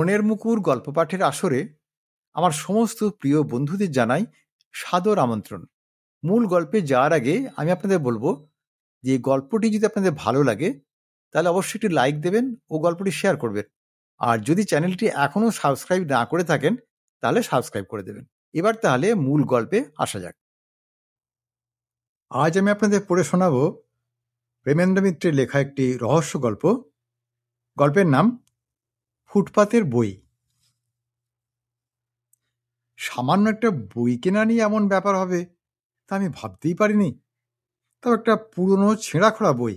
মনের মুকুর গল্প পাঠের আসরে আমার সমস্ত প্রিয় বন্ধুদের জানাই সাদর আমন্ত্রণ। মূল গল্পে যাওয়ার আগে আমি আপনাদের বলবো যে গল্পটি যদি আপনাদের ভালো লাগে তাহলে অবশ্যই একটি লাইক দেবেন ও গল্পটি শেয়ার করবেন। আর যদি চ্যানেলটি এখনো সাবস্ক্রাইব না করে থাকেন তাহলে সাবস্ক্রাইব করে দেবেন। এবার তাহলে মূল গল্পে আসা যাক। আজ আমি আপনাদের পড়ে শোনাবো প্রেমেন্দ্র মিত্রের লেখা একটি রহস্য গল্প। গল্পের নাম ফুটপাতের বই। সামান্য একটা বই কেনা নিয়ে এমন ব্যাপার হবে তা আমি ভাবতেই পারিনি। তাও একটা পুরনো ছেঁড়াখোড়া বই।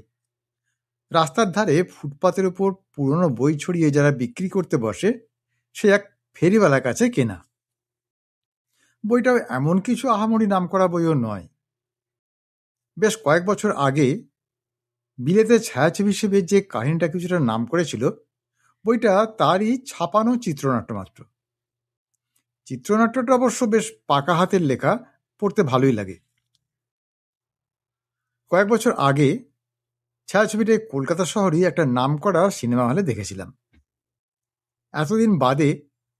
রাস্তার ধারে ফুটপাতের উপর পুরনো বই ছড়িয়ে যারা বিক্রি করতে বসে সে এক ফেরিওয়ালার কাছে কেনা। বইটাও এমন কিছু আহামরি নামকরা বইও নয়। বেশ কয়েক বছর আগে বিলেতে ছায়াছবি হিসেবে যে কাহিনীটা কিছুটা নাম করেছিল, বইটা তারই ছাপানো চিত্রনাট্য মাত্র। চিত্রনাট্যটা অবশ্য বেশ পাকা হাতের লেখা, পড়তে ভালোই লাগে। কয়েক বছর আগে ছায়াছবিটাই কলকাতা শহরেই একটা নামকরা সিনেমা হলে দেখেছিলাম। এতদিন বাদে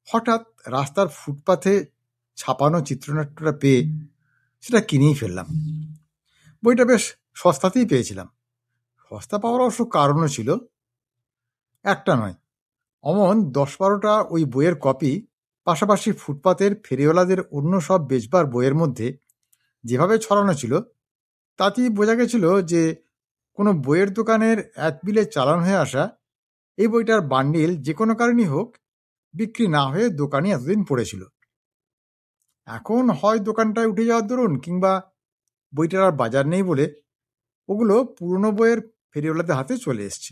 হঠাৎ রাস্তার ফুটপাথে ছাপানো চিত্রনাট্যটা পেয়ে সেটা কিনেই ফেললাম। বইটা বেশ সস্তাতেই পেয়েছিলাম। সস্তা পাওয়ার অবশ্য কারণও ছিল, একটা নয় অমন 10-12টা ওই বইয়ের কপি পাশাপাশি ফুটপাতের ফেরিওয়ালাদের অন্য সব বেচবার বইয়ের মধ্যে যেভাবে ছড়ানো ছিল তাতেই বোঝা গেছিল যে কোনো বইয়ের দোকানের এক বিলে চালান হয়ে আসা এই বইটার বান্ডিল যে কোনো কারণেই হোক বিক্রি না হয়ে দোকানে এতদিন পড়েছিল। এখন হয় দোকানটায় উঠে যাওয়ার দরুন কিংবা বইটার আর বাজার নেই বলে ওগুলো পুরনো বইয়ের ফেরিওয়ালাদের হাতে চলে এসছে।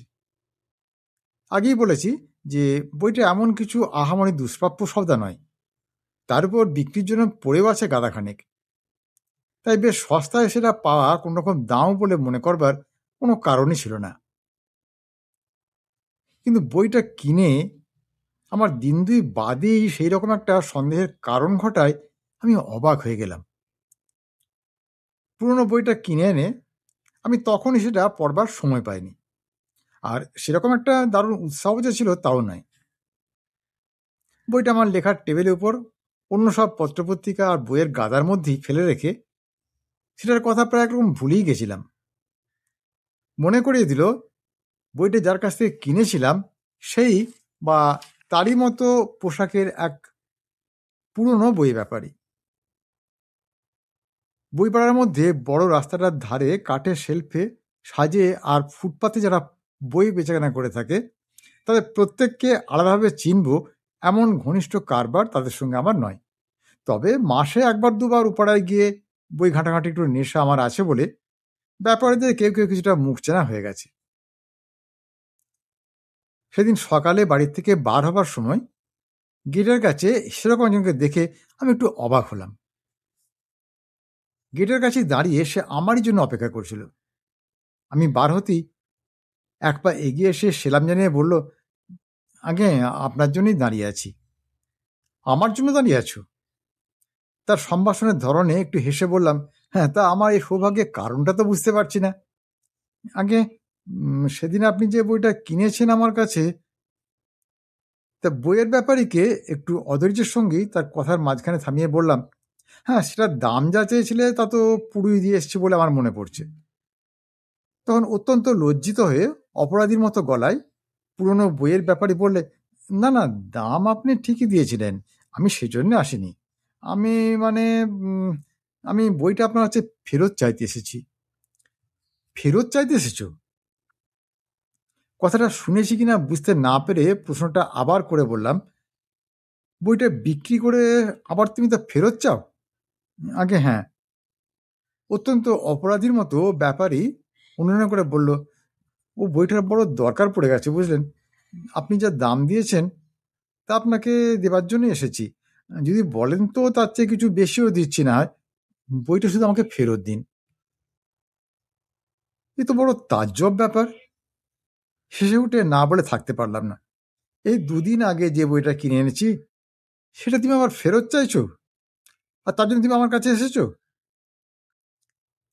আগেই বলেছি যে বইটা এমন কিছু আহামরি দুষ্প্রাপ্য সওদা নয়, তার উপর বিক্রির জন্য পড়েও আছে গাদাখানেক। তাই বেশ সস্তায় সেটা পাওয়া কোন রকম দাম বলে মনে করবার কোনো কারণই ছিল না। কিন্তু বইটা কিনে আমার দিন দুই বাদেই সেই রকম একটা সন্দেহের কারণ ঘটায় আমি অবাক হয়ে গেলাম। পুরনো বইটা কিনে এনে আমি তখনই সেটা পড়বার সময় পাইনি, আর সেরকম একটা দারুণ উৎসাহ যে ছিল তাও নয়। বইটা আমার লেখার টেবিলের উপর অন্য সব পত্রপত্রিকা আর বইয়ের গাদার মধ্যেই ফেলে রেখে সেটার কথা প্রায় একরকম ভুলেই গেছিলাম। মনে করিয়ে দিল বইটা যার কাছ থেকে কিনেছিলাম সেই বা তারই মতো পোশাকের এক পুরনো বই ব্যাপারী। বই পাড়ার মধ্যে বড় রাস্তাটার ধারে কাঠের শেলফে সাজে আর ফুটপাতে যারা বই বেচাকেনা করে থাকে তাদের প্রত্যেককে আলাদাভাবে চিনব এমন ঘনিষ্ঠ কারবার তাদের সঙ্গে আমার নয়। তবে মাসে একবার দুবার উপাড়ায় গিয়ে বই ঘাঁটাঘাঁটি একটু নেশা আমার আছে বলে ব্যাপারীদের কেউ কেউ কিছুটা মুখ চেনা হয়ে গেছে। সেদিন সকালে বাড়ির থেকে বার হবার সময় গেটের কাছে সেরকম একজনকে দেখে আমি একটু অবাক হলাম। গেটের কাছে দাঁড়িয়ে সে আমারই জন্য অপেক্ষা করছিল। আমি বার হতেই এক পা এগিয়ে এসে সেলাম জানিয়ে বলল, আগে আপনার জন্যই দাঁড়িয়ে আছি। আমার জন্য দাঁড়িয়ে আছো? তার সম্ভাষণের ধরনে একটু হেসে বললাম, হ্যাঁ, তা আমার এই সৌভাগ্যের কারণটা তো বুঝতে পারছি না। আগে সেদিন আপনি যে বইটা কিনেছেন আমার কাছে, তা বইয়ের ব্যাপারীকে একটু অধৈর্যের সঙ্গেই তার কথার মাঝখানে থামিয়ে বললাম, হ্যাঁ, সেটার দাম যা চেয়েছিলে তা তো পুরোই দিয়ে এসছি বলে আমার মনে পড়ছে। তখন অত্যন্ত লজ্জিত হয়ে অপরাধীর মতো গলায় পুরনো বইয়ের ব্যাপারী বললে, না না, দাম আপনি ঠিকই দিয়েছিলেন, আমি সেজন্য আসিনি। আমি মানে আমি বইটা আপনার কাছে ফেরত চাইতে এসেছি। ফেরত চাইতে এসেছো? কথাটা শুনেছি কিনা বুঝতে না পেরে প্রশ্নটা আবার করে বললাম, বইটা বিক্রি করে আবার তুমি তা ফেরত চাও? আগে হ্যাঁ। অত্যন্ত অপরাধীর মতো ব্যাপারী অনুনয় করে বলল, ও বইটার বড় দরকার পড়ে গেছে বুঝলেন, আপনি যা দাম দিয়েছেন তা আপনাকে দেবার জন্য এসেছি। যদি বলেন তো তার চেয়ে কিছু বেশিও দিচ্ছি না, বইটা শুধু আমাকে ফেরত দিন। এ তো বড় তাজ্জব ব্যাপার। শেষে উঠে না বলে থাকতে পারলাম না। এই দুদিন আগে যে বইটা কিনে এনেছি সেটা তুমি আবার ফেরত চাইছো, আর তার জন্য তুমি আমার কাছে এসেছো,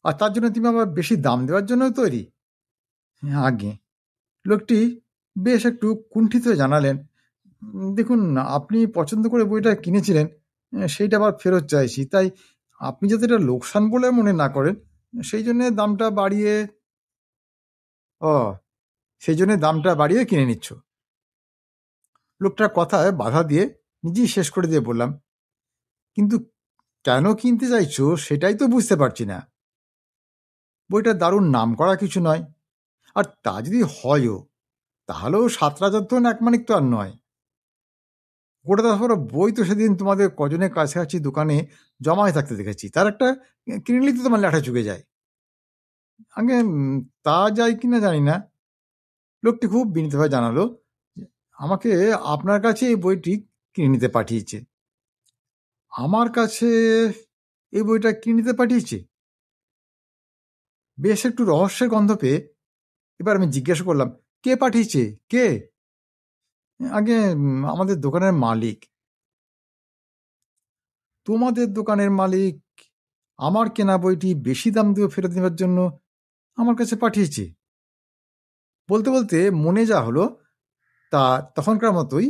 আর তার জন্য তুমি আবার বেশি দাম দেওয়ার জন্য তৈরি? আগে লোকটি বেশ একটু কুণ্ঠিত হয়ে জানালেন, দেখুন, আপনি পছন্দ করে বইটা কিনেছিলেন, সেইটা আবার ফেরত চাইছি। তাই আপনি যাতে এটা লোকসান বলে মনে না করেন, সেই জন্যে দামটা বাড়িয়ে ও সেই জন্যে দামটা বাড়িয়ে কিনে নিচ্ছ। লোকটার কথায় বাধা দিয়ে নিজেই শেষ করে দিয়ে বললাম, কিন্তু কেন কিনতে চাইছো সেটাই তো বুঝতে পারছি না। বইটা দারুণ নামকরা কিছু নয়, আর তা যদি হয়ও তাহলেও 7 রাজার এক মানিক তো আর নয়। গোটা 10 বই তো সেদিন তোমাদের কজনের কাছাকাছি দোকানে জমায় থাকতে দেখেছি, তার একটা কিনে নিলেই তো তোমার ল্যাঠা চুকে যায়। আগে তা যায় কিনা জানি না। লোকটি খুব বিনীতভাবে জানালো যে আমাকে আপনার কাছে এই বইটি কিনে নিতে পাঠিয়েছে। আমার কাছে এই বইটা কিনে নিতে পাঠিয়েছে? বেশ একটু রহস্যের গন্ধ পেয়ে এবার আমি জিজ্ঞাসা করলাম, কে পাঠিয়েছে, কে? আগে আমাদের দোকানের মালিক। তোমাদের দোকানের মালিক আমার কেনা বইটি বেশি দাম দিয়ে ফেরত নেবার জন্য আমার কাছে পাঠিয়েছে? বলতে বলতে মনে যা হলো তা তখনকার মতোই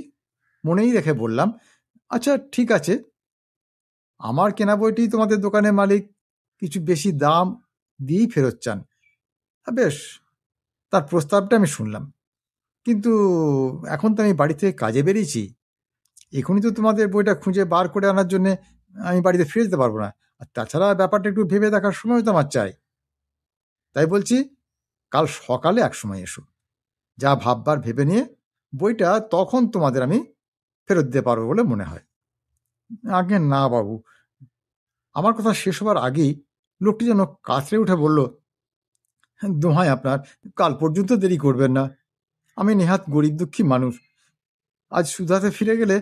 মনেই রেখে বললাম, আচ্ছা ঠিক আছে, আমার কেনা বইটি তোমাদের দোকানের মালিক কিছু বেশি দাম দিয়েই ফেরত চান। বেশ, তার প্রস্তাবটা আমি শুনলাম, কিন্তু এখন তো আমি বাড়ি থেকে কাজে বেরিয়েছি। এখনই তো তোমাদের বইটা খুঁজে বার করে আনার জন্য আমি বাড়িতে ফিরে যেতে পারবো না। আর তাছাড়া ব্যাপারটা একটু ভেবে দেখার সময় তো আমার চাই। তাই বলছি, কাল সকালে এক সময় এসো, যা ভাববার ভেবে নিয়ে বইটা তখন তোমাদের আমি ফেরত দিতে পারবো বলে মনে হয়। আগে না বাবু। আমার কথা শেষ হবার আগেই লোকটি যেন কাতরে উঠে বলল, দোহাই আপনার, কাল পর্যন্ত দেরি করবেন না। আমি নেহাত গরিব দুঃখী মানুষ। আজ সুধাতে ফিরে গেলে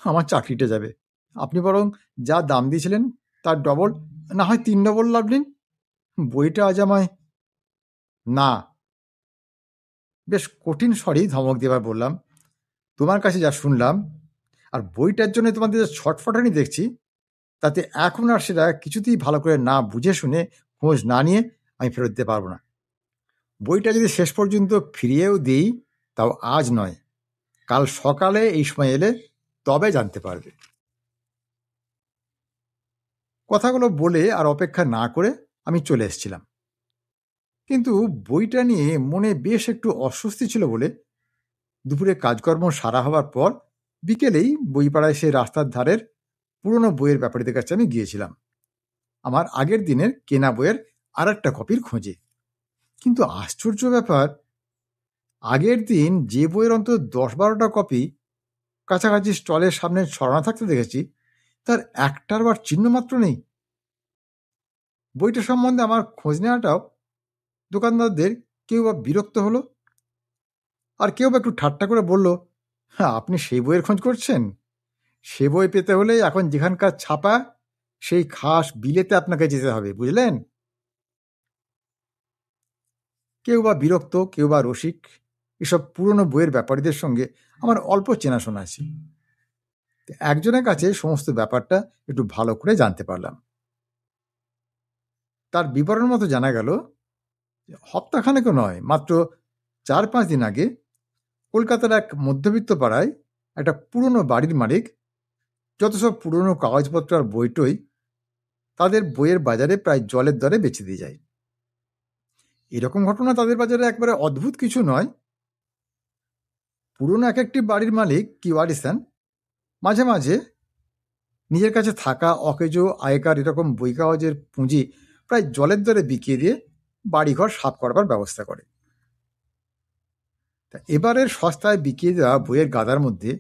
আমার চাকরিটা যাবে। আপনি বরং যা দাম দিয়েছিলেন তার ডবল, না হয় 3 ডবল লাভ নিন। বইটা আজ আমায় না। বেশ কঠিন স্বরেই ধমক দেবার বললাম, তোমার কাছে যা শুনলাম আর বইটার জন্য তোমাদের যে ছটফটানি দেখছি, তাতে এখন আর সেটা কিছুতেই ভালো করে না বুঝে শুনে খোঁজ না নিয়ে আমি ফেরত দিতে পারবো না। বইটা যদি শেষ পর্যন্ত ফিরিয়েও দিই, তাও আজ নয়, কাল সকালে এই সময় এলে তবে জানতে পারবে। কথাগুলো বলে আর অপেক্ষা না করে আমি চলে এসেছিলাম। কিন্তু বইটা নিয়ে মনে বেশ একটু অস্বস্তি ছিল বলে দুপুরে কাজকর্ম সারা হওয়ার পর বিকেলেই বইপাড়ায় সে রাস্তার ধারের পুরনো বইয়ের ব্যাপারীদের কাছে আমি গিয়েছিলাম, আমার আগের দিনের কেনা বইয়ের আর একটা কপির খোঁজে। কিন্তু আশ্চর্য ব্যাপার, আগের দিন যে বইয়ের অন্তত 10-12টা কপি কাছাকাছি স্টলের সামনে ছড়ানো থাকতে দেখেছি, তার একটার বার চিহ্ন মাত্র নেই। বইটা সম্বন্ধে আমার খোঁজ নেওয়াটাও দোকানদারদের কেউ বা বিরক্ত হলো, আর কেউ বা একটু ঠাট্টা করে বলল, হ্যাঁ আপনি সেই বইয়ের খোঁজ করছেন? সে বই পেতে হলে এখন যেখানকার ছাপা সেই খাস বিলেতে আপনাকে যেতে হবে, বুঝলেন? কেউ বা বিরক্ত, কেউ বা রসিক, এসব পুরনো বইয়ের ব্যাপারীদের সঙ্গে আমার অল্প চেনাশোনা আছে। একজনের কাছে সমস্ত ব্যাপারটা একটু ভালো করে জানতে পারলাম। তার বিবরণ মতো জানা গেল, সপ্তাহখানেকও নয়, মাত্র 4-5 দিন আগে কলকাতার এক মধ্যবিত্ত পাড়ায় একটা পুরনো বাড়ির মালিক যত সব পুরনো কাগজপত্র আর বইটই তাদের বইয়ের বাজারে প্রায় জলের দরে বেচে দিয়ে যায়। এরকম ঘটনা তাদের বাজারে একবারে অদ্ভুত কিছু নয়। পুরনো এক একটি বাড়ির মালিক কি ওয়ারিসান মাঝে মাঝে নিজের কাছে থাকা অকেজো আয়কার এরকম বই কাগজের পুঁজি প্রায় জলের দরে বিকিয়ে দিয়ে বাড়িঘর সাফ করবার ব্যবস্থা করে। তা এবারের সস্তায় বিকিয়ে দেওয়া বইয়ের গাদার মধ্যে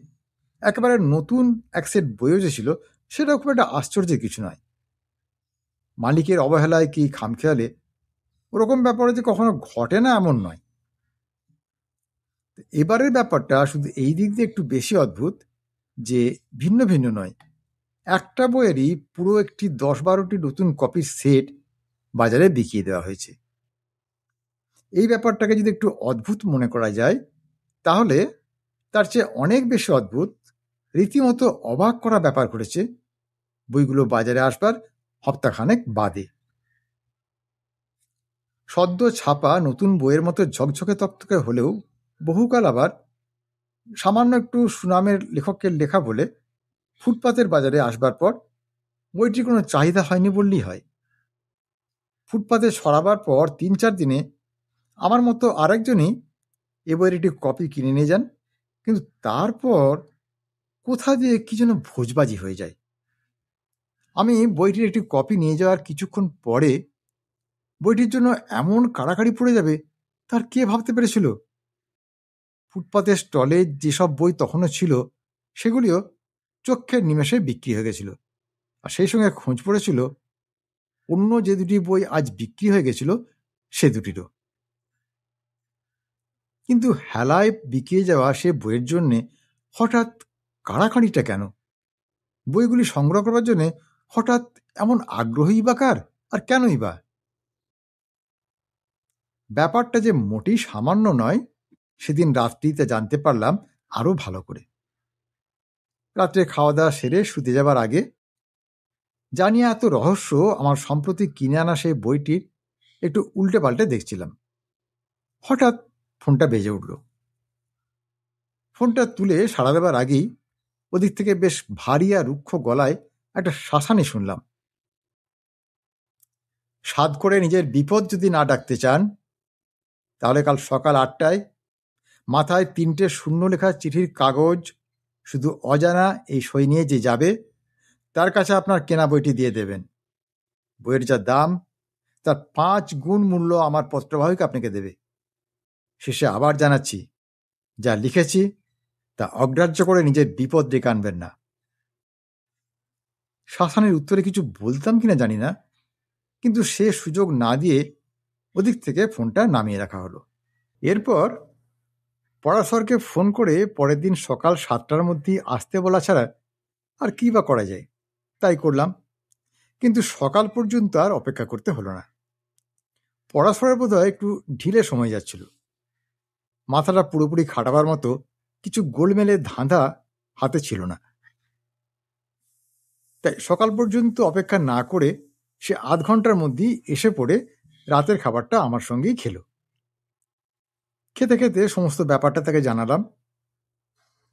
একেবারে নতুন এক সেট বইও যে ছিল, সেটা খুব একটা আশ্চর্যের কিছু নয়। মালিকের অবহেলায় কি খামখেয়ালে ওরকম ব্যাপারে যে কখনো ঘটে না এমন নয়। এবারের ব্যাপারটা শুধু এই দিক দিয়ে একটু বেশি অদ্ভুত যে ভিন্ন ভিন্ন নয়, একটা বইয়েরই পুরো একটি 10-12টি নতুন কপির সেট বাজারে বিকিয়ে দেওয়া হয়েছে। এই ব্যাপারটাকে যদি একটু অদ্ভুত মনে করা যায়, তাহলে তার চেয়ে অনেক বেশি অদ্ভুত, রীতিমতো অবাক করা ব্যাপার ঘটেছে বইগুলো বাজারে আসবার সপ্তাহখানেক বাদে। সদ্য ছাপা নতুন বইয়ের মতো ঝকঝকে তকতকে হলেও বহুকাল আবার সামান্য একটু সুনামের লেখকের লেখা বলে ফুটপাতের বাজারে আসবার পর বইটির কোনো চাহিদা হয়নি বললেই হয়। ফুটপাতে ছড়াবার পর ৩-৪ দিনে আমার মতো আরেকজনই এ বইয়ের একটি কপি কিনে নিয়ে যান, কিন্তু তারপর কোথা দিয়ে কি যেন ভোজবাজি হয়ে যায়। আমি বইটির একটি কপি নিয়ে যাওয়ার কিছুক্ষণ পরে বইটির জন্য এমন কাড়াকাড়ি পড়ে যাবে তার কে ভাবতে পেরেছিল। ফুটপাতের স্টলে যেসব বই তখনও ছিল সেগুলিও চোখের নিমেষে বিক্রি হয়ে গেছিল, আর সেই সঙ্গে খোঁজ পড়েছিল অন্য যে দুটি বই আজ বিক্রি হয়ে গেছিল সে দুটিরও। কিন্তু হেলায় বিকিয়ে যাওয়া সে বইয়ের জন্যে হঠাৎ কাড়াকাড়িটা কেন? বইগুলি সংগ্রহ করবার জন্যে হঠাৎ এমন আগ্রহী বা কার, আর কেনই বা? ব্যাপারটা যে মোটেই সামান্য নয় সেদিন রাত্রিতে জানতে পারলাম আরো ভালো করে। রাত্রে খাওয়া দাওয়া সেরে শুতে যাবার আগে জানিয়া এত রহস্য আমার সম্প্রতি কিনে আনা সেই বইটির একটু উল্টে পাল্টে দেখছিলাম। হঠাৎ ফোনটা বেজে উঠল। ফোনটা তুলে সাড়া দেবার আগেই ওদিক থেকে বেশ ভারী আর রুক্ষ গলায় একটা শাসানি শুনলাম। সাধ করে নিজের বিপদ যদি না ডাকতে চান তাহলে কাল সকাল 8টায় মাথায় 3টে শূন্য লেখা চিঠির কাগজ শুধু অজানা এই সই নিয়ে যে যাবে তার কাছে আপনার কেনা বইটি দিয়ে দেবেন। বইয়ের যা দাম তার 5 গুণ মূল্য আমার পত্রবাহক আপনাকে দেবে। শেষে আবার জানাচ্ছি, যা লিখেছি তা অগ্রাহ্য করে নিজের বিপদ ডেকে আনবেন না। শাসানের উত্তরে কিছু বলতাম কিনা জানি না, কিন্তু সে সুযোগ না দিয়ে ওদিক থেকে ফোনটা নামিয়ে রাখা হলো। এরপর পরাশরকে ফোন করে পরের দিন সকাল 7টার মধ্যেই আসতে বলা ছাড়া আর কি বা করা যায়, তাই করলাম। কিন্তু সকাল পর্যন্ত আর অপেক্ষা করতে হলো না। পরাশরের বোধহয় একটু ঢিলে সময় যাচ্ছিল। মাথাটা পুরোপুরি খাটাবার মতো কিছু গোলমেলে ধাঁধা হাতে ছিল না, তাই সকাল পর্যন্ত অপেক্ষা না করে সে আধ ঘন্টার মধ্যেই এসে পড়ে রাতের খাবারটা আমার সঙ্গেই খেলো। খেতে খেতে সমস্ত ব্যাপারটা তাকে জানালাম।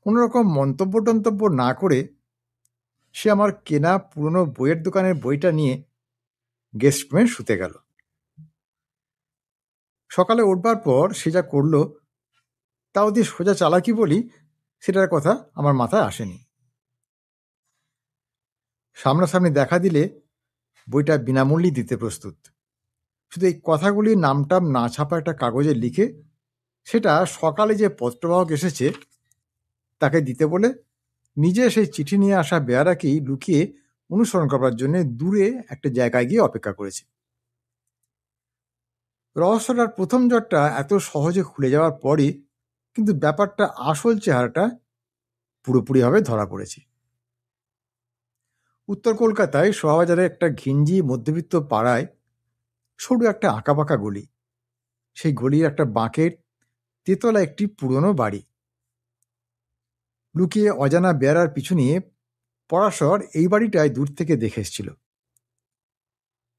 কোনোরকম মন্তব্য টন্তব্য না করে সে আমার কেনা পুরনো বইয়ের দোকানের বইটা নিয়ে গেস্ট রুমে শুতে গেল। সকালে উঠবার পর সে যা করলো তাও দিয়ে সোজা চালাকি বলি সেটার কথা আমার মাথায় আসেনি। সামনাসামনি দেখা দিলে বইটা বিনামূল্যে দিতে প্রস্তুত। শুধু এই কথাগুলি নামটাম না ছাপা একটা কাগজে লিখে সেটা সকালে যে পত্রবাহক এসেছে তাকে দিতে বলে নিজে সেই চিঠি নিয়ে আসা বেয়ারাকেই লুকিয়ে অনুসরণ করবার জন্য দূরে একটা জায়গায় গিয়ে অপেক্ষা করেছে। রহস্যটার প্রথম জটটা এত সহজে খুলে যাওয়ার পরই কিন্তু ব্যাপারটা আসল চেহারাটা পুরোপুরিভাবে ধরা পড়েছে। উত্তর কলকাতায় শোভাবাজারে একটা ঘিঞ্জি মধ্যবিত্ত পাড়ায় সরু একটা আঁকাবাঁকা গলি। সেই গলির একটা বাঁকের তেতলা একটি পুরনো বাড়ি। লুকিয়ে অজানা বেড়ার পিছু নিয়ে পরাশর এই বাড়িটায় দূর থেকে দেখে এসেছিল।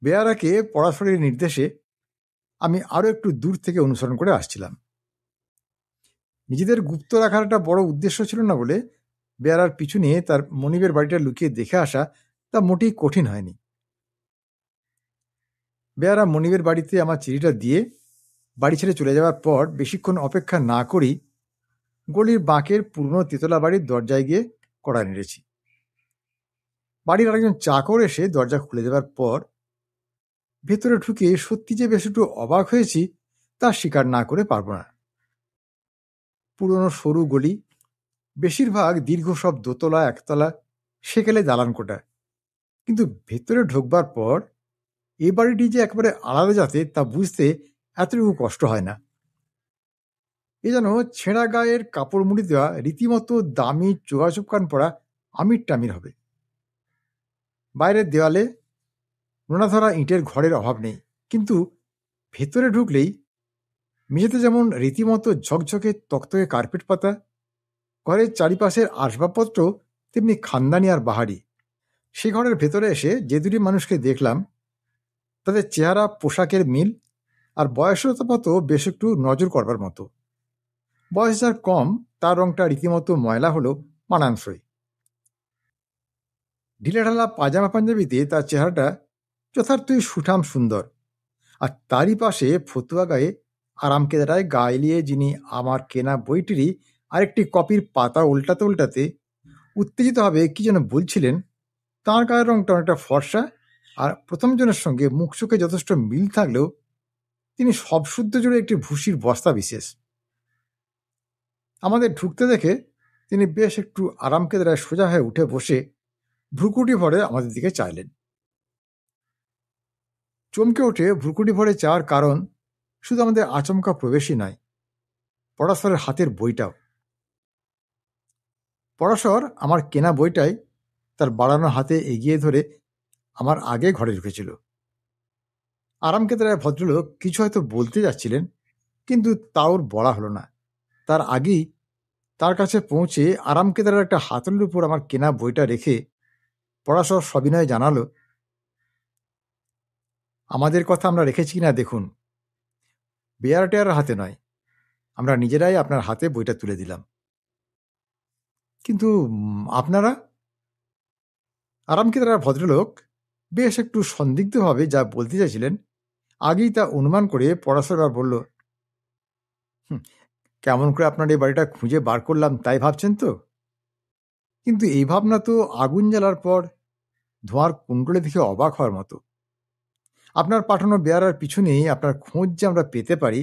বেয়ারাকে পরাশরের নির্দেশে আমি আরো একটু দূর থেকে অনুসরণ করে আসছিলাম। নিজেদের গুপ্ত রাখার একটা বড় উদ্দেশ্য ছিল না বলে বেয়ারার পিছু নিয়ে তার মনিবের বাড়িটা লুকিয়ে দেখে আসা তা মোটেই কঠিন হয়নি। বেয়ারা মনিবের বাড়িতে আমার চিঠিটা দিয়ে বাড়ি ছেড়ে চলে যাওয়ার পর বেশিক্ষণ অপেক্ষা না করেই গলির বাঁকের পুরনো তেতলা বাড়ির দরজায় গিয়ে কড়া নেড়েছি। বাড়ির আরেকজন চাকর এসে দরজা খুলে দেওয়ার পর ভেতরে ঢুকে সত্যি যে বেশ একটু অবাক হয়েছি তা স্বীকার না করে পারব না। পুরনো সরু গলি, বেশিরভাগ দীর্ঘ সব দোতলা একতলা সেকেলে দালান কোটা, কিন্তু ভেতরে ঢোকবার পর এ বাড়িটি যে একেবারে আলাদা জাতের তা বুঝতে এতটুকু কষ্ট হয় না। এ যেন ছেঁড়া গায়ের কাপড় মুড়ি দেওয়া রীতিমতো দামি চোগাচোপ কান পড়া আমির টামির হবে। বাইরের দেওয়ালে নোনাধরা ইঁটের ঘরের অভাব নেই, কিন্তু ভেতরে ঢুকলেই মেঝেতে যেমন রীতিমতো ঝকঝকে তকতকে কার্পেট পাতা, ঘরের চারিপাশের আসবাবপত্র তেমনি খানদানি আর বাহারি। সে ঘরের ভেতরে এসে যে দুটি মানুষকে দেখলাম তাদের চেহারা পোশাকের মিল আর বয়সের মতো বেশ একটু নজর করবার মতো। বয়স যার কম তার রংটা রীতিমতো ময়লা হলেও মানানসই। ঢিলেঢালা পাজামা পাঞ্জাবিতে তার চেহারাটা যথার্থই সুঠাম সুন্দর, আর তারই পাশে ফতুয়া গায়ে আরামকেদারায় গা এলিয়ে যিনি আমার কেনা বইটিরই আরেকটি কপির পাতা উল্টাতে উল্টাতে উত্তেজিতভাবে কি যেন বলছিলেন, তাঁর গায়ের রংটা অনেকটা ফর্সা, আর প্রথম জনের সঙ্গে মুখ চোখে যথেষ্ট মিল থাকলেও তিনি সবশুদ্ধ জুড়ে একটি ভুসির বস্তা বিশেষ। আমাদের ঢুকতে দেখে তিনি বেশ একটু আরামকেদারায় সোজা হয়ে উঠে বসে ভ্রুকুটি ভরে আমাদের দিকে চাইলেন। চমকে উঠে ভ্রুকুটি ভরে চাওয়ার কারণ শুধু আমাদের আচমকা প্রবেশই নয়, পরাশরের হাতের বইটাও। পরাশর আমার কেনা বইটাই তার বাড়ানো হাতে এগিয়ে ধরে আমার আগে ঘরে ঢুকেছিল। আরামকেদারায় ভদ্রলোক কিছু হয়তো বলতে যাচ্ছিলেন, কিন্তু তাও বলা হলো না। তার আগেই তার কাছে পৌঁছে আরামকেদারার একটা হাতলের উপর আমার কেনা বইটা রেখে পরাশর সবিনয়ে জানালো, আমাদের কথা আমরা রেখেছি কিনা দেখুন, বেয়ার টেয়ার হাতে নয়, আমরা নিজেরাই আপনার হাতে বইটা তুলে দিলাম। কিন্তু আপনারা? আরামকেদারার ভদ্রলোক বেশ একটু সন্দিগ্ধভাবে যা বলতে চাইছিলেন আগেই তা অনুমান করে পরাশর বলল, কেমন করে আপনার এই বাড়িটা খুঁজে বার করলাম তাই ভাবছেন তো? কিন্তু এই ভাবনা তো আগুন জ্বালার পর ধোঁয়ার কুণ্ডলে দেখে অবাক হওয়ার মতো। আপনার পাঠানো বেয়ারার পিছনেই আপনার খোঁজ যে আমরা পেতে পারি,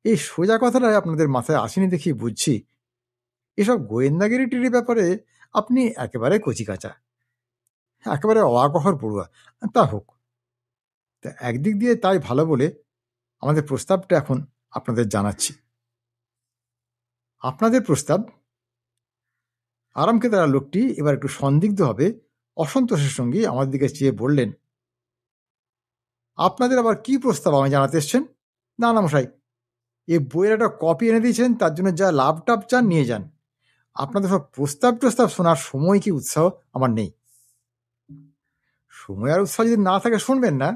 এই সোজা কথাটাই আপনাদের মাথায় আসেনি দেখি বুঝছি। এসব গোয়েন্দাগিরি টিরির ব্যাপারে আপনি একেবারে কচিকাঁচা, একেবারে অয়াকহর পড়ুয়া। তা হোক, তা একদিক দিয়ে তাই ভালো বলে আমাদের প্রস্তাবটা এখন আপনাদের জানাচ্ছি। আপনাদের প্রস্তাব? আরামকেদারা লোকটি এবার একটু সন্দিগ্ধ হবে অসন্তোষের সঙ্গে আমার দিকে চেয়ে বললেন, আপনাদের আবার কি প্রস্তাব আমায় জানাতে এসছেন? না না মশাই, এই বইয়ের একটা কপি এনে দিয়েছেন, তার জন্য যা লাভ টাভ চান নিয়ে যান। আপনাদের সব প্রস্তাব টস্তাব শোনার সময় কি উৎসাহ আমার নেই। সময় আর উৎসাহ যদি না থাকে শুনবেন না।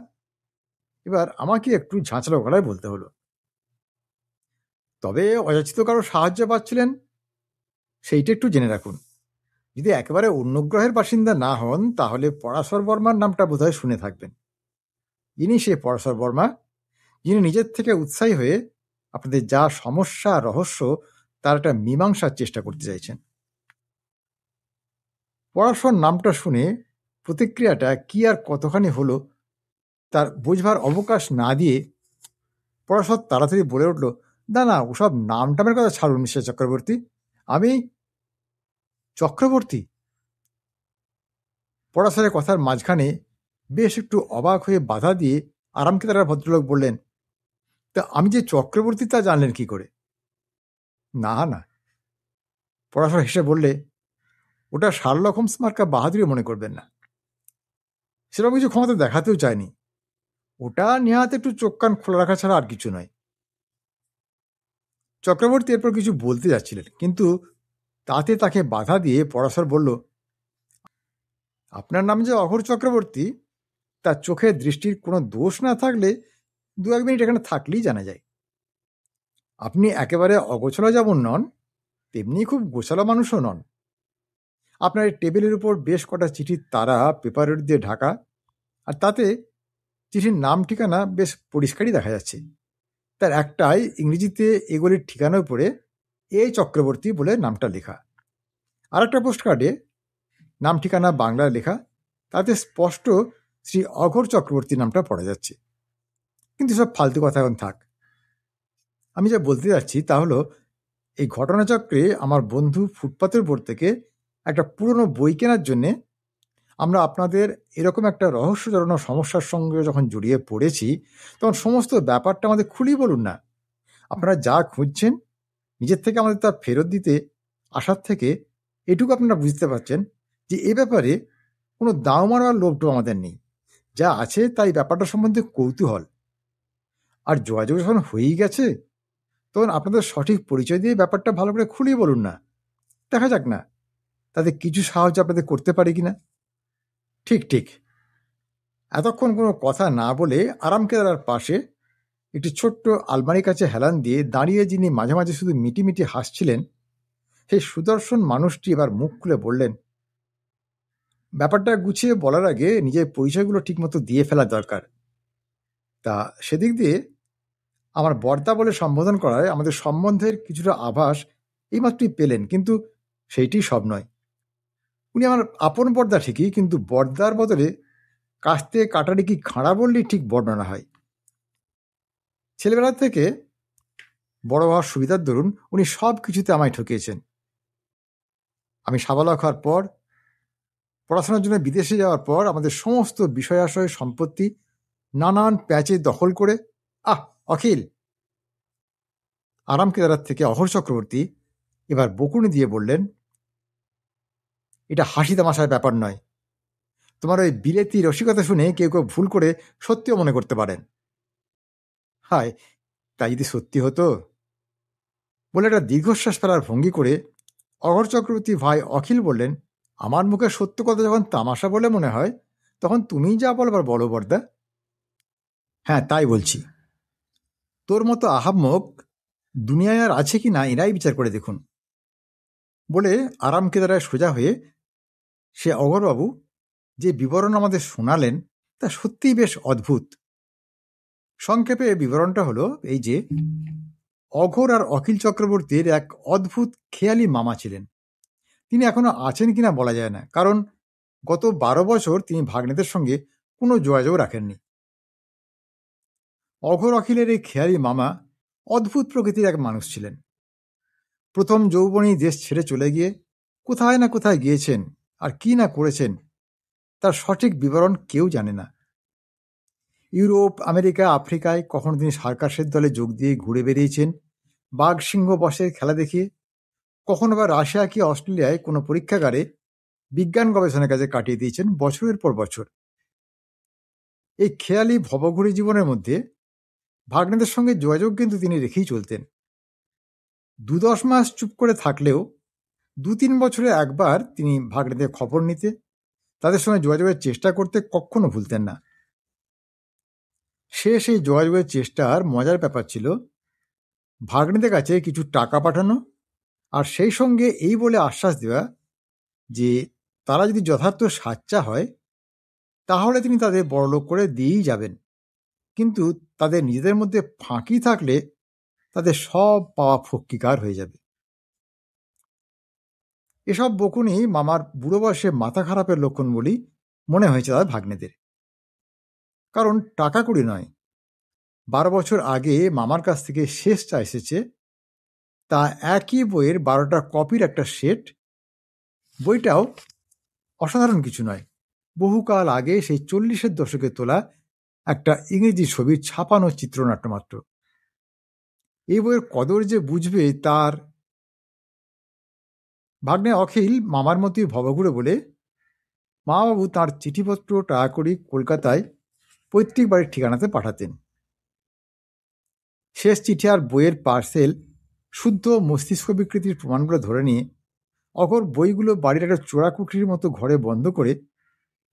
এবার আমাকে একটু ঝাঁচড়া গলায় বলতে হলো, তবে অযাচিত কারো সাহায্য পাচ্ছিলেন সেইটা একটু জেনে রাখুন। যদি একেবারে অন্য গ্রহের বাসিন্দা না হন তাহলে পরাশর বর্মার নামটা বোধহয় শুনে থাকবেন। ইনি সে পরাশর বর্মা যিনি নিজের থেকে উৎসাহী হয়ে আপনাদের যা সমস্যা রহস্য তার একটা মীমাংসার চেষ্টা করতে চাইছেন। পরাশর নামটা শুনে প্রতিক্রিয়াটা কি আর কতখানি হলো তার বুঝবার অবকাশ না দিয়ে পরাশর তাড়াতাড়ি বলে উঠল, না না, ওসব নাম টামের কথা ছাড়ুন মিস্টার চক্রবর্তী। আমি চক্রবর্তী? পরাশরের কথার মাঝখানে বেশ একটু অবাক হয়ে বাধা দিয়ে আরামকেদারা ভদ্রলোক বললেন, তা আমি যে চক্রবর্তী তা জানলেন কি করে? না না, পরাশর হেসে বললে, ওটা শার্লক হোমস মার্কা বাহাদুরি মনে করবেন না। সেরকম কিছু ক্ষমতা দেখাতেও চায়নি। ওটা নেহাতে একটু চোখ কান খোলা রাখা ছাড়া আর কিছু নয়। চক্রবর্তী এরপর কিছু বলতে যাচ্ছিলেন, কিন্তু তাতে তাকে বাধা দিয়ে পরাশর বলল, আপনার নাম যে অঘোর চক্রবর্তী, তার চোখের দৃষ্টির কোনো দোষ না থাকলে 2-1 মিনিট এখানে থাকলেই জানা যায়। আপনি একেবারে অগোছলা যেমন নন, তেমনি খুব গোছালা মানুষও নন। আপনার এই টেবিলের উপর বেশ কটা চিঠির তারা পেপারের দিয়ে ঢাকা, আর তাতে চিঠির নাম ঠিকানা বেশ পরিষ্কারই দেখা যাচ্ছে। তার একটাই ইংরেজিতে এগুলির ঠিকানার উপরে এ চক্রবর্তী বলে নামটা লেখা। আর একটা পোস্ট কার্ডে নাম ঠিকানা বাংলায় লেখা, তাতে স্পষ্ট শ্রী অঘোর চক্রবর্তী নামটা পড়া যাচ্ছে। কিন্তু সব ফালতু কথা এখন থাক। আমি যা বলতে যাচ্ছি তা হলো, এই ঘটনাচক্রে আমার বন্ধু ফুটপাতের উপর থেকে একটা পুরনো বই কেনার জন্যে আমরা আপনাদের এরকম একটা রহস্যজনক সমস্যার সঙ্গে যখন জড়িয়ে পড়েছি, তখন সমস্ত ব্যাপারটা আমাদের খুলেই বলুন না। আপনারা যা খুঁজছেন নিজের থেকে আমাদের তা ফেরত দিতে আসার থেকে এটুকু আপনারা বুঝতে পারছেন যে এ ব্যাপারে কোনো দাও মারবার লোভটো আমাদের নেই। যা আছে তাই ব্যাপারটা সম্বন্ধে কৌতূহল। আর যোগাযোগ যখন হয়েই গেছে, তখন আপনাদের সঠিক পরিচয় দিয়ে ব্যাপারটা ভালো করে খুলেই বলুন না। দেখা যাক না তাতে কিছু সাহায্য আপনাদের করতে পারি কিনা। ঠিক ঠিক। এতক্ষণ কোনো কথা না বলে আরামকেদারার পাশে একটি ছোট্ট আলমারির কাছে হেলান দিয়ে দাঁড়িয়ে যিনি মাঝে মাঝে শুধু মিটিমিটি হাসছিলেন, সেই সুদর্শন মানুষটি এবার মুখ খুলে বললেন, ব্যাপারটা গুছিয়ে বলার আগে নিজের পরিচয়গুলো ঠিকমতো দিয়ে ফেলা দরকার। তা সেদিক দিয়ে আমার বর্দা বলে সম্বোধন করায় আমাদের সম্বন্ধের কিছুটা আভাস এইমাত্রই পেলেন, কিন্তু সেইটি সব নয়। উনি আমার আপন বর্দা ঠিকই, কিন্তু বর্দার বদলে কাস্তে কাটারি কি খাঁড়া বললেই ঠিক বর্ণনা হয়। ছেলেবেলা থেকে বড় হওয়ার সুবিধার দরুন উনি সব কিছুতে আমায় ঠকিয়েছেন। আমি সাবালক হওয়ার পর, পড়াশোনার জন্য বিদেশে যাওয়ার পর আমাদের সমস্ত বিষয়াশয় সম্পত্তি নানান প্যাচে দখল করে, অখিল! আরাম কেদারার থেকে অহর চক্রবর্তী এবার বকুনি দিয়ে বললেন, এটা হাসি তামাশার ব্যাপার নয়। তোমার ওই বিলেতি রসিকতা শুনে কেউ কেউ ভুল করে সত্যিও মনে করতে পারেন। হায়, তাই যদি সত্যি হতো! বলে একটা দীর্ঘশ্বাস ফেলার ভঙ্গি করে অঘর চক্রবর্তী ভাই অখিল বললেন, আমার মুখে সত্য কথা যখন তামাশা বলে মনে হয়, তখন তুমিই যা বলবার বলো বর্দা। হ্যাঁ, তাই বলছি। তোর মতো আহাম্মক দুনিয়ায় আর আছে কি না এরাই বিচার করে দেখুন। বলে আরাম কেদারায় সোজা হয়ে সে অঘরবাবু যে বিবরণ আমাদের শোনালেন তা সত্যিই বেশ অদ্ভুত। সংক্ষেপে বিবরণটা হলো এই যে, অঘোর আর অখিল চক্রবর্তীর এক অদ্ভুত খেয়ালি মামা ছিলেন। তিনি এখনো আছেন কিনা বলা যায় না, কারণ গত 12 বছর তিনি ভাগ্নেদের সঙ্গে কোনো যোগাযোগ রাখেননি। অঘোর অখিলের এই খেয়ালি মামা অদ্ভুত প্রকৃতির এক মানুষ ছিলেন। প্রথম যৌবনেই দেশ ছেড়ে চলে গিয়ে কোথায় না কোথায় গিয়েছেন, আর কি না করেছেন তার সঠিক বিবরণ কেউ জানে না। ইউরোপ, আমেরিকা, আফ্রিকায় কখনো তিনি সার্কাসের দলে যোগ দিয়ে ঘুরে বেরিয়েছেন বাঘ সিংহ বসের খেলা দেখিয়ে, কখনো বা রাশিয়া কি অস্ট্রেলিয়ায় কোনো পরীক্ষাগারে বিজ্ঞান গবেষণার কাজে কাটিয়ে দিয়েছেন বছরের পর বছর। এই খেয়ালি ভবঘুরে জীবনের মধ্যে ভাগ্নেদের সঙ্গে যোগাযোগ কিন্তু তিনি রেখেই চলতেন। 2-10 মাস চুপ করে থাকলেও 2-3 বছরে একবার তিনি ভাগ্নেদের খবর নিতে, তাদের সঙ্গে যোগাযোগের চেষ্টা করতে কখনো ভুলতেন না। সেই যোগাযোগের চেষ্টার মজার ব্যাপার ছিল ভাগ্নেদের কাছে কিছু টাকা পাঠানো, আর সেই সঙ্গে এই বলে আশ্বাস দেওয়া যে তারা যদি যথার্থ সাচ্চা হয় তাহলে তিনি তাদের বড়লোক করে দিয়েই যাবেন, কিন্তু তাদের নিজেদের মধ্যে ফাঁকি থাকলে তাদের সব পাওয়া ফক্কিকার হয়ে যাবে। এসব বকুনি মামার বুড়ো বয়সে মাথা খারাপের লক্ষণ বলেই মনে হয়েছে তার ভাগ্নেদের। কারণ টাকা কড়ি নয়, 12 বছর আগে মামার কাছ থেকে শেষ চা এসেছে, তা একই বইয়ের 12টা কপির একটা সেট। বইটাও অসাধারণ কিছু নয়, বহুকাল আগে সেই 40-এর দশকে তোলা একটা ইংরেজি ছবির ছাপানো চিত্রনাট্য মাত্র। এই বইয়ের কদর যে বুঝবে তার ভাগ্নে অখিল মামার মতোই ভবঘুরে বলে মামাবাবু তাঁর চিঠিপত্র টাকা করি কলকাতায় পৈতৃক বাড়ির ঠিকানাতে পাঠাতেন। শেষ চিঠি আর বইয়ের পার্সেল শুদ্ধ মস্তিষ্ক বিকৃতির প্রমাণগুলো ধরে নিয়ে অঘোর বইগুলো বাড়ির একটা চোরাকুঠির মতো ঘরে বন্ধ করে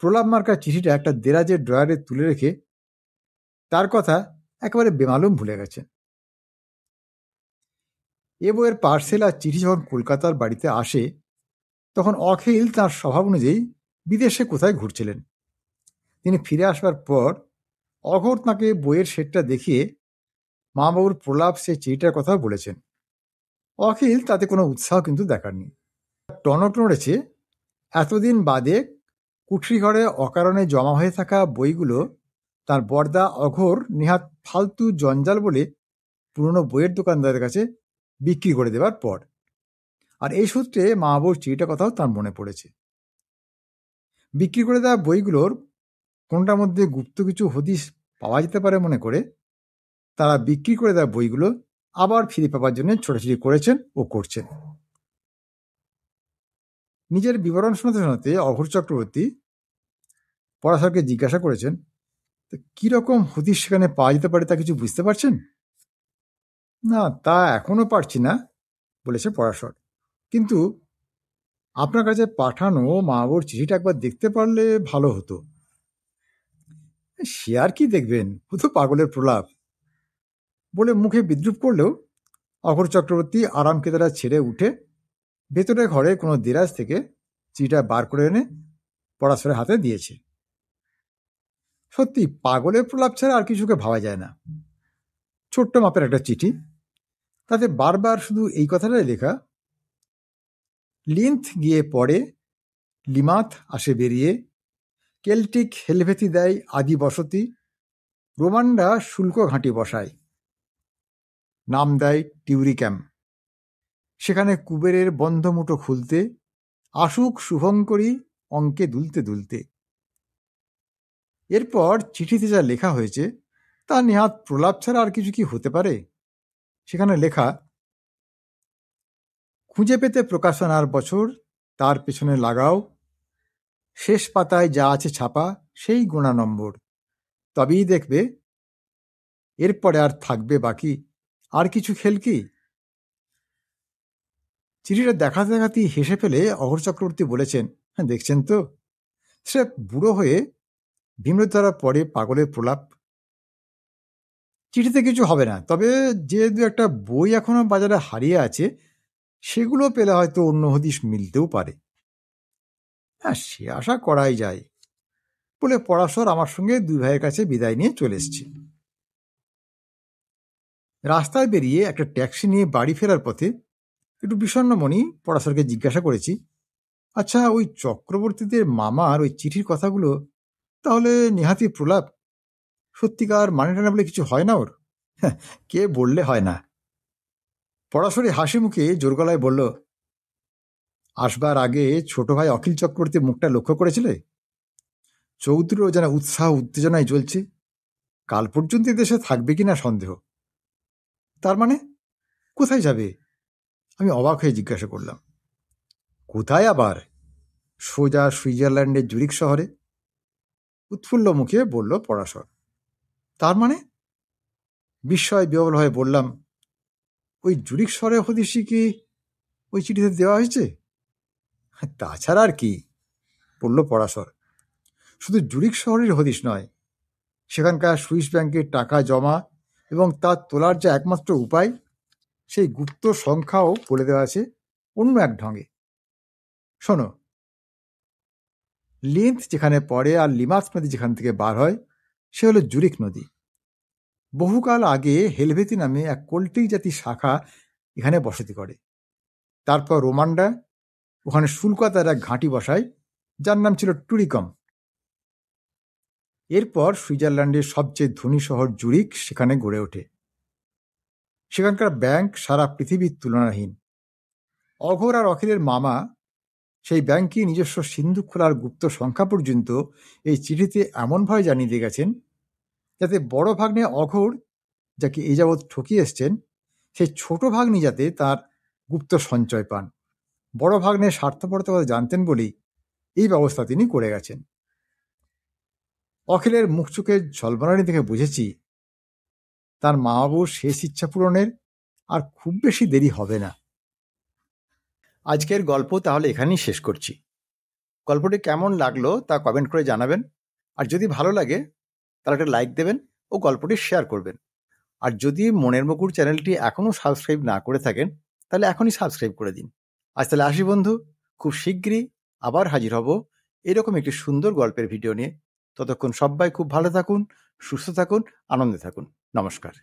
প্রলাপ মার্কার চিঠিটা একটা দেরাজের ড্রয়ারে তুলে রেখে তার কথা একেবারে বেমালুম ভুলে গেছেন। এ বইয়ের পার্সেল আর চিঠি যখন কলকাতার বাড়িতে আসে তখন অখিল তাঁর স্বভাব অনুযায়ী বিদেশে কোথায় ঘুরছিলেন। তিনি ফিরে আসবার পর অঘোর তাঁকে বইয়ের সেটটা দেখিয়ে মামাবাবুর প্রলাপ সেই চিঠিটার কথা বলেছেন। অখিল তাতে কোনো উৎসাহ কিন্তু দেখাননি। টনক নড়েছে এতদিন বাদে কুঠরি ঘরে অকারণে জমা হয়ে থাকা বইগুলো তার বর্দা অঘোর নেহাত ফালতু জঞ্জাল বলে পুরনো বইয়ের দোকানদারের কাছে বিক্রি করে দেবার পর। আর এই সূত্রে মামাবাবুর চিঠিটার কথাও তার মনে পড়েছে। বিক্রি করে দেওয়া বইগুলোর কোনটার মধ্যে গুপ্ত কিছু হদিশ পাওয়া যেতে পারে মনে করে তারা বিক্রি করে দেওয়া বইগুলো আবার ফিরে পাবার জন্য ছোটাছুটি করেছেন ও করছেন। নিজের বিবরণ শোনাতে শোনাতে অঘোর চক্রবর্তী পরাশরকে জিজ্ঞাসা করেছেন, কিরকম হদিশ সেখানে পাওয়া যেতে পারে তা কিছু বুঝতে পারছেন? না, তা এখনো পারছি না, বলেছে পরাশর, কিন্তু আপনার কাছে পাঠানো মামাবাবুর চিঠিটা একবার দেখতে পারলে ভালো হতো। সে আর কি দেখবেন, শুধু পাগলের প্রলাপ। বলে মুখে বিদ্রুপ করলেও অঘোর চক্রবর্তী আরাম কেদারা ছেড়ে উঠে ভেতরে ঘরে কোনো দেরাজ থেকে চিঠিটা বার করে এনে পরাশরের হাতে দিয়েছে। সত্যি পাগলের প্রলাপ ছাড়া আর কিছুকে ভাবা যায় না। ছোট্ট মাপের একটা চিঠি, তাতে বারবার শুধু এই কথাটাই লেখা, লিন্থ গিয়ে পড়ে, লিমাথ আসে বেরিয়ে, কেল্টিক হেলভেতি দেয় আদি বসতি, রোমানরা শুল্ক ঘাঁটি বসায়, নাম দেয় টিউরিক্যাম, সেখানে কুবেরের বন্ধ মুঠো খুলতে আসুক শুভঙ্করী অঙ্কে দুলতে দুলতে। এরপর চিঠিতে যা লেখা হয়েছে তা নেহাত প্রলাপ ছাড়া আর কিছু কি হতে পারে। সেখানে লেখা, খুঁজে পেতে প্রকাশনার বছর তার পেছনে লাগাও, শেষ পাতায় যা আছে ছাপা সেই গোনা নম্বর, তবেই দেখবে এরপরে আর থাকবে বাকি আর কিছু খেল কি। চিঠিটা দেখাতে দেখাতেই হেসে ফেলে অঘোর চক্রবর্তী বলেছেন, হ্যাঁ দেখছেন তো, সে বুড়ো হয়ে ভীমরতি ধরা পড়ে পাগলের প্রলাপ। চিঠিতে কিছু হবে না, তবে যে দু একটা বই এখনো বাজারে হারিয়ে আছে সেগুলো পেলে হয়তো অন্য হদিশ মিলতেও পারে। হ্যাঁ, সে আশা করাই যায় বলে পরাশর আমার সঙ্গে দুই ভাইয়ের কাছে বিদায় নিয়ে চলে এসছে। রাস্তায় বেরিয়ে একটা ট্যাক্সি নিয়ে বাড়ি ফেরার পথে একটু বিষণ্ণ মনি পরাশরকে জিজ্ঞাসা করেছি, আচ্ছা ওই চক্রবর্তীদের মামার ওই চিঠির কথাগুলো তাহলে নেহাতি প্রলাপ? সত্যিকার মানে টানা বলে কিছু হয় না ওর? হ্যাঁ, কে বললে হয় না। পরাশরী হাসি মুখে জোর গলায় বলল, আসবার আগে ছোট ভাই অখিল চক্রবর্তীর মুখটা লক্ষ্য করেছিলে? চৌধুরীও যেন উৎসাহ উত্তেজনায় জ্বলছে। কাল পর্যন্ত দেশে থাকবে কিনা সন্দেহ। তার মানে কোথায় যাবে? আমি অবাক হয়ে জিজ্ঞাসা করলাম। কোথায় আবার? সোজা সুইজারল্যান্ডের জুরিক শহরে, উৎফুল্ল মুখে বলল পরাশর। তার মানে? বিস্ময় বিহ্বল হয়ে বললাম, ওই জুরিক শহরে হদিশি কি ওই চিঠিতে দেওয়া হয়েছে? তাছাড়া আর কি, বলল পরাশর। শুধু জুরিক শহরের হদিশ নয়, সেখানকার সুইস ব্যাংকের টাকা জমা এবং তা তোলার যে একমাত্র উপায় সেই গুপ্ত সংখ্যাও বলে দেওয়া আছে অন্য এক ঢঙে। শোনো, লিন্থ যেখানে পড়ে আর লিমাথ নদী যেখান থেকে বার হয় সে হলো জুরিক নদী। বহুকাল আগে হেলভেতি নামে এক কোল্টিক জাতির শাখা এখানে বসতি করে। তারপর রোমানরা ওখানে শুল্কাতার এক ঘাঁটি বসায় যার নাম ছিল টুরিকম। এরপর সুইজারল্যান্ডের সবচেয়ে ধনী শহর জুরিক সেখানে গড়ে ওঠে। সেখানকার ব্যাংক সারা পৃথিবীর তুলনাহীন। অঘোর আর অখিলের মামা সেই ব্যাংকই নিজস্ব সিন্ধু খোলার গুপ্ত সংখ্যা পর্যন্ত এই চিঠিতে এমনভাবে জানিয়ে দিয়ে গেছেন যাতে বড় ভাগ্নে অঘোর, যাকে এ যাবৎ ঠকিয়ে এসছেন, সেই ছোট ভাগ্নি যাতে তার গুপ্ত সঞ্চয় পান। বড় ভাগ্নের স্বার্থপরতা কথা জানতেন বলেই এই ব্যবস্থা তিনি করে গেছেন। অখিলের মুখ চোখে ঝলমলানি দেখে বুঝেছি তার মা বাবুর শেষ ইচ্ছা পূরণের আর খুব বেশি দেরি হবে না। আজকের গল্প তাহলে এখানেই শেষ করছি। গল্পটি কেমন লাগলো তা কমেন্ট করে জানাবেন, আর যদি ভালো লাগে তাহলে একটা লাইক দেবেন ও গল্পটি শেয়ার করবেন। আর যদি মনের মুকুর চ্যানেলটি এখনও সাবস্ক্রাইব না করে থাকেন তাহলে এখনই সাবস্ক্রাইব করে দিন। আজ তাহলে আসি বন্ধু, খুব শীঘ্রই আবার হাজির হব এরকম একটি সুন্দর গল্পের ভিডিও নিয়ে। ততক্ষণ সবাই খুব ভালো থাকুন, সুস্থ থাকুন, আনন্দে থাকুন। নমস্কার।